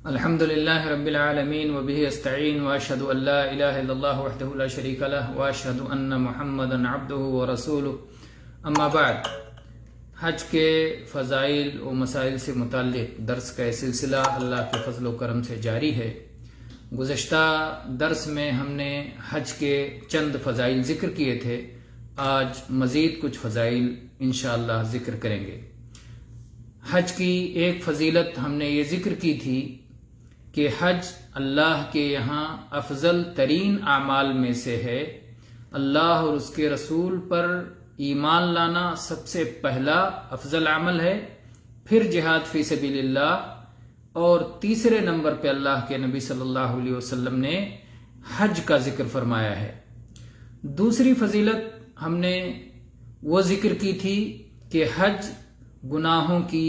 الحمدللہ رب العالمین وبہ استعین واشہد ان لا الہ الا اللہ وحدہ لا شریک لہ واشہد ان محمدا عبدہ ورسولہ اما بعد۔ حج کے فضائل و مسائل سے متعلق درس کا سلسلہ اللہ کے فضل و کرم سے جاری ہے۔ گزشتہ درس میں ہم نے حج کے چند فضائل ذکر کیے تھے، آج مزید کچھ فضائل انشاءاللہ ذکر کریں گے۔ حج کی ایک فضیلت ہم نے یہ ذکر کی تھی کہ حج اللہ کے یہاں افضل ترین اعمال میں سے ہے۔ اللہ اور اس کے رسول پر ایمان لانا سب سے پہلا افضل عمل ہے، پھر جہاد فی سبیل اللہ، اور تیسرے نمبر پہ اللہ کے نبی صلی اللہ علیہ وسلم نے حج کا ذکر فرمایا ہے۔ دوسری فضیلت ہم نے وہ ذکر کی تھی کہ حج گناہوں کی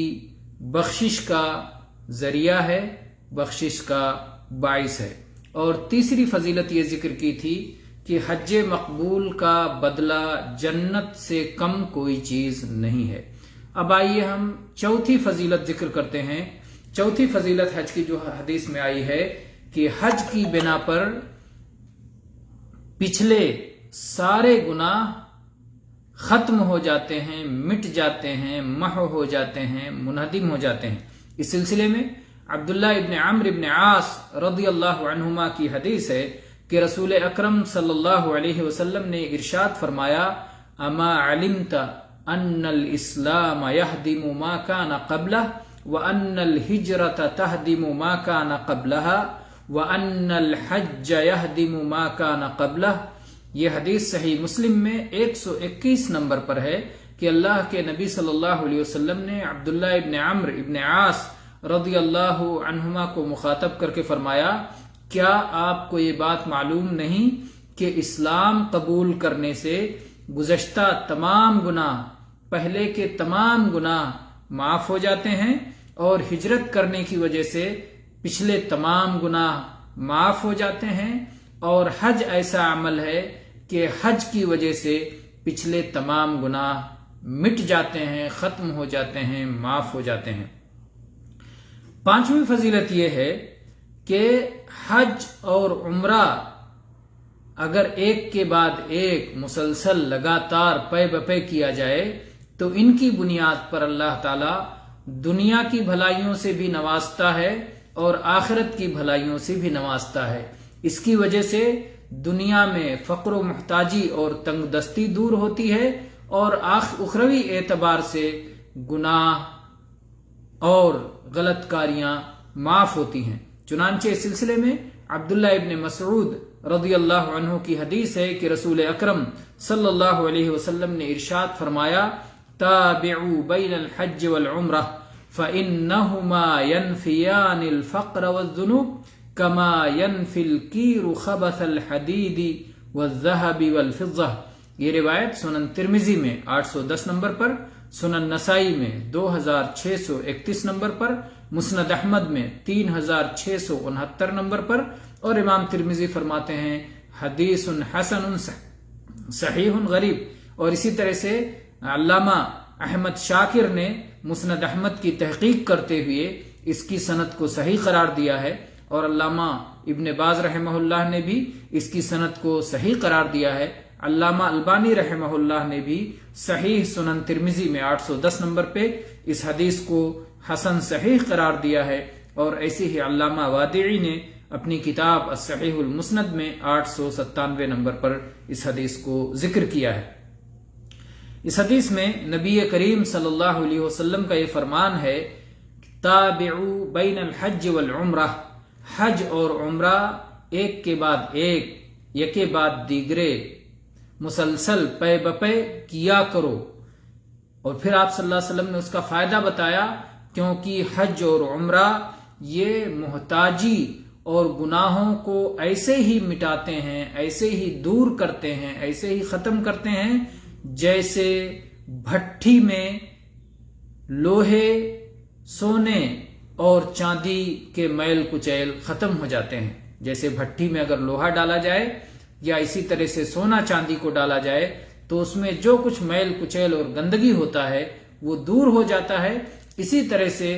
بخشش کا ذریعہ ہے، بخشش کا باعث ہے۔ اور تیسری فضیلت یہ ذکر کی تھی کہ حج مقبول کا بدلہ جنت سے کم کوئی چیز نہیں ہے۔ اب آئیے ہم چوتھی فضیلت ذکر کرتے ہیں۔ چوتھی فضیلت حج کی جو حدیث میں آئی ہے کہ حج کی بنا پر پچھلے سارے گناہ ختم ہو جاتے ہیں، مٹ جاتے ہیں، محو ہو جاتے ہیں، منہدم ہو جاتے ہیں۔ اس سلسلے میں عبداللہ ابن عمرو ابن عاص رضی اللہ عنہما کی حدیث ہے کہ رسول اکرم صلی اللہ علیہ وسلم نے ارشاد فرمایا: اما علمت ان الاسلام يهدم ما كان قبله وان الهجرة تهدم ما كان قبلها وان الحج يهدم ما كان قبله۔ یہ حدیث صحیح مسلم میں 121 نمبر پر ہے کہ اللہ کے نبی صلی اللہ علیہ وسلم نے عبداللہ ابن عمرو ابن عاص رضی اللہ عنہما کو مخاطب کر کے فرمایا: کیا آپ کو یہ بات معلوم نہیں کہ اسلام قبول کرنے سے گزشتہ تمام گناہ، پہلے کے تمام گناہ معاف ہو جاتے ہیں، اور ہجرت کرنے کی وجہ سے پچھلے تمام گناہ معاف ہو جاتے ہیں، اور حج ایسا عمل ہے کہ حج کی وجہ سے پچھلے تمام گناہ مٹ جاتے ہیں، ختم ہو جاتے ہیں، معاف ہو جاتے ہیں۔ پانچویں فضیلت یہ ہے کہ حج اور عمرہ اگر ایک کے بعد ایک مسلسل لگاتار پے بپے کیا جائے تو ان کی بنیاد پر اللہ تعالی دنیا کی بھلائیوں سے بھی نوازتا ہے اور آخرت کی بھلائیوں سے بھی نوازتا ہے۔ اس کی وجہ سے دنیا میں فقر و محتاجی اور تنگ دستی دور ہوتی ہے، اور اخروی اعتبار سے گناہ اور غلط کاریاں معاف ہوتی ہیں۔ چنانچہ اس سلسلے میں عبداللہ ابن مسعود رضی اللہ عنہ کی حدیث ہے کہ رسول اکرم صلی اللہ علیہ وسلم نے ارشاد فرمایا: تابعوا بین الحج والعمرہ فإنہما ینفیان الفقر والذنوب کما ینفی الکیر خبث الحدید والذہب والفضہ۔ یہ روایت سنن ترمذی میں 810 نمبر پر، سنن نسائی میں 2631 نمبر پر، مسند احمد میں 3669 نمبر پر، اور امام ترمذی فرماتے ہیں حدیث حسن صحیح غریب۔ اور اسی طرح سے علامہ احمد شاکر نے مسند احمد کی تحقیق کرتے ہوئے اس کی سند کو صحیح قرار دیا ہے، اور علامہ ابن باز رحمہ اللہ نے بھی اس کی سند کو صحیح قرار دیا ہے۔ علامہ البانی رحمہ اللہ نے بھی صحیح سنن ترمذی میں 810 نمبر پہ اس حدیث کو حسن صحیح قرار دیا ہے، اور ایسے ہی علامہ وادعی نے اپنی کتاب الصحیح المسند میں 897 نمبر پر اس حدیث کو ذکر کیا ہے۔ اس حدیث میں نبی کریم صلی اللہ علیہ وسلم کا یہ فرمان ہے: تابعوا بین الحج والعمرہ، حج اور عمرہ ایک کے بعد ایک، یکے بعد دیگرے مسلسل پے بپے کیا کرو۔ اور پھر آپ صلی اللہ علیہ وسلم نے اس کا فائدہ بتایا، کیونکہ حج اور عمرہ یہ محتاجی اور گناہوں کو ایسے ہی مٹاتے ہیں، ایسے ہی دور کرتے ہیں، ایسے ہی ختم کرتے ہیں جیسے بھٹی میں لوہے، سونے اور چاندی کے میل کچیل ختم ہو جاتے ہیں۔ جیسے بھٹی میں اگر لوہا ڈالا جائے یا اسی طرح سے سونا چاندی کو ڈالا جائے تو اس میں جو کچھ میل کچیل اور گندگی ہوتا ہے وہ دور ہو جاتا ہے، اسی طرح سے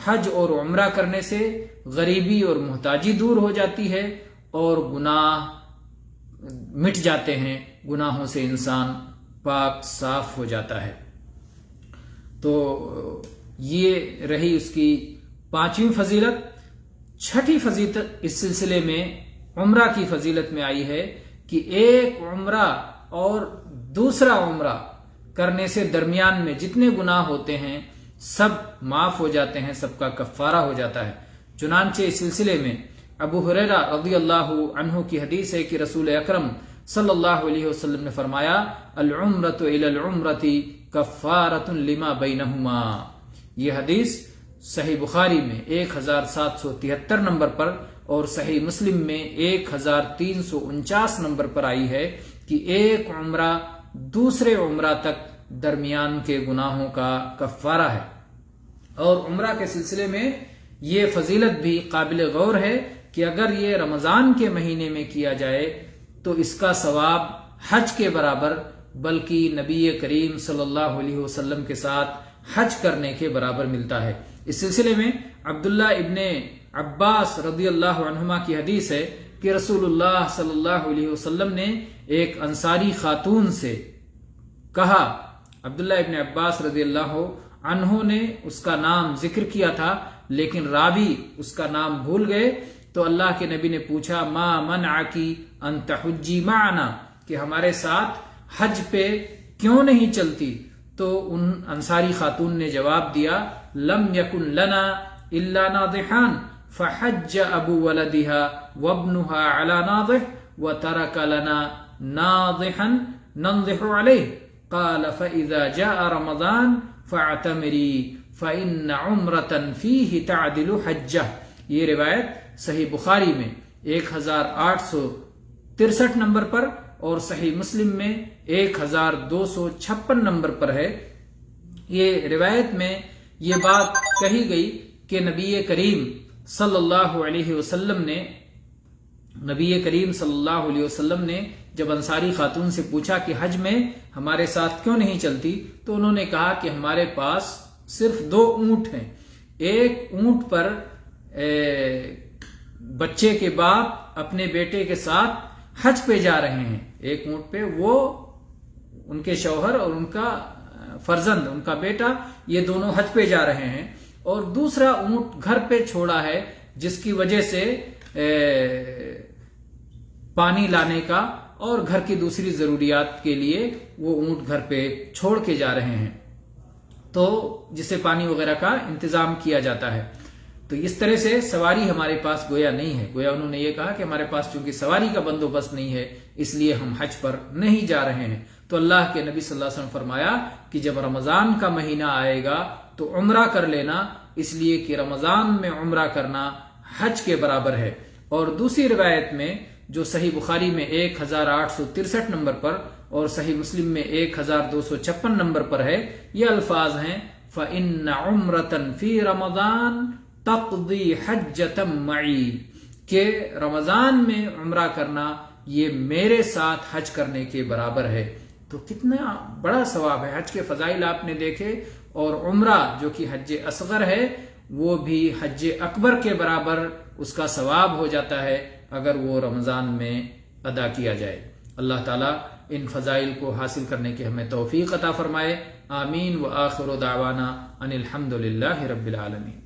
حج اور عمرہ کرنے سے غریبی اور محتاجی دور ہو جاتی ہے اور گناہ مٹ جاتے ہیں، گناہوں سے انسان پاک صاف ہو جاتا ہے۔ تو یہ رہی اس کی 5ویں فضیلت۔ 6ٹھی فضیلت اس سلسلے میں عمرہ کی فضیلت میں آئی ہے کہ ایک عمرہ اور دوسرا عمرہ کرنے سے درمیان میں جتنے گناہ ہوتے ہیں سب معاف ہو جاتے ہیں، سب کا کفارہ ہو جاتا ہے۔ چنانچہ اس سلسلے میں ابو ہریرہ رضی اللہ عنہ کی حدیث ہے کہ رسول اکرم صلی اللہ علیہ وسلم نے فرمایا العمرۃ الی العمرۃ کفارۃ لما بینہما۔ یہ حدیث صحیح بخاری میں 1773 نمبر پر اور صحیح مسلم میں 1349 نمبر پر آئی ہے کہ ایک عمرہ دوسرے عمرہ تک درمیان کے گناہوں کا کفارہ ہے۔ اور عمرہ کے سلسلے میں یہ فضیلت بھی قابل غور ہے کہ اگر یہ رمضان کے مہینے میں کیا جائے تو اس کا ثواب حج کے برابر بلکہ نبی کریم صلی اللہ علیہ وسلم کے ساتھ حج کرنے کے برابر ملتا ہے۔ اس سلسلے میں عبداللہ ابن عباس رضی اللہ عنہما کی حدیث ہے کہ رسول اللہ صلی اللہ علیہ وسلم نے ایک انصاری خاتون سے کہا، عبداللہ ابن عباس رضی اللہ عنہ نے اس کا نام ذکر کیا تھا لیکن راوی اس کا نام بھول گئے، تو اللہ کے نبی نے پوچھا ما منعکی ان تحجی معنا، کہ ہمارے ساتھ حج پہ کیوں نہیں چلتی؟ تو ان انصاری خاتون نے جواب دیا لم یکن لنا الا ناضحان فحج ابو ولدها وابنها على ناضح وترك لنا ناضحا ننضح عليه قال فاذا جاء رمضان فاعتمری فان عمرة فيه تعدل حجہ۔ یہ روایت صحیح بخاری میں 1863 نمبر پر اور صحیح مسلم میں 1256 نمبر پر ہے۔ یہ روایت میں یہ بات کہی گئی کہ نبی کریم صلی اللہ علیہ وسلم نے جب انصاری خاتون سے پوچھا کہ حج میں ہمارے ساتھ کیوں نہیں چلتی، تو انہوں نے کہا کہ ہمارے پاس صرف 2 اونٹ ہیں، ایک اونٹ پر بچے کے باپ اپنے بیٹے کے ساتھ حج پہ جا رہے ہیں، ایک اونٹ پہ وہ ان کے شوہر اور ان کا فرزند ان کا بیٹا یہ دونوں حج پہ جا رہے ہیں، اور دوسرا اونٹ گھر پہ چھوڑا ہے جس کی وجہ سے پانی لانے کا اور گھر کی دوسری ضروریات کے لیے وہ اونٹ گھر پہ چھوڑ کے جا رہے ہیں، تو جسے پانی وغیرہ کا انتظام کیا جاتا ہے۔ تو اس طرح سے سواری ہمارے پاس گویا نہیں ہے، گویا انہوں نے یہ کہا کہ ہمارے پاس چونکہ سواری کا بندوبست نہیں ہے اس لیے ہم حج پر نہیں جا رہے ہیں۔ تو اللہ کے نبی صلی اللہ علیہ وسلم فرمایا کہ جب رمضان کا مہینہ آئے گا تو عمرہ کر لینا، اس لیے کہ رمضان میں عمرہ کرنا حج کے برابر ہے۔ اور دوسری روایت میں جو صحیح بخاری میں 1863 نمبر پر اور صحیح مسلم میں 1256 نمبر پر ہے، یہ الفاظ ہیں فَإِنَّ عُمْرَةً فِي رَمَضَانَ تَقْضِي حَجَّةً مَعِي، کہ رمضان میں عمرہ کرنا یہ میرے ساتھ حج کرنے کے برابر ہے۔ تو کتنا بڑا ثواب ہے، حج کے فضائل آپ نے دیکھے، اور عمرہ جو کہ حج اصغر ہے وہ بھی حج اکبر کے برابر اس کا ثواب ہو جاتا ہے اگر وہ رمضان میں ادا کیا جائے۔ اللہ تعالیٰ ان فضائل کو حاصل کرنے کی ہمیں توفیق عطا فرمائے، آمین۔ وآخر دعوانا ان الحمد للہ رب العالمین۔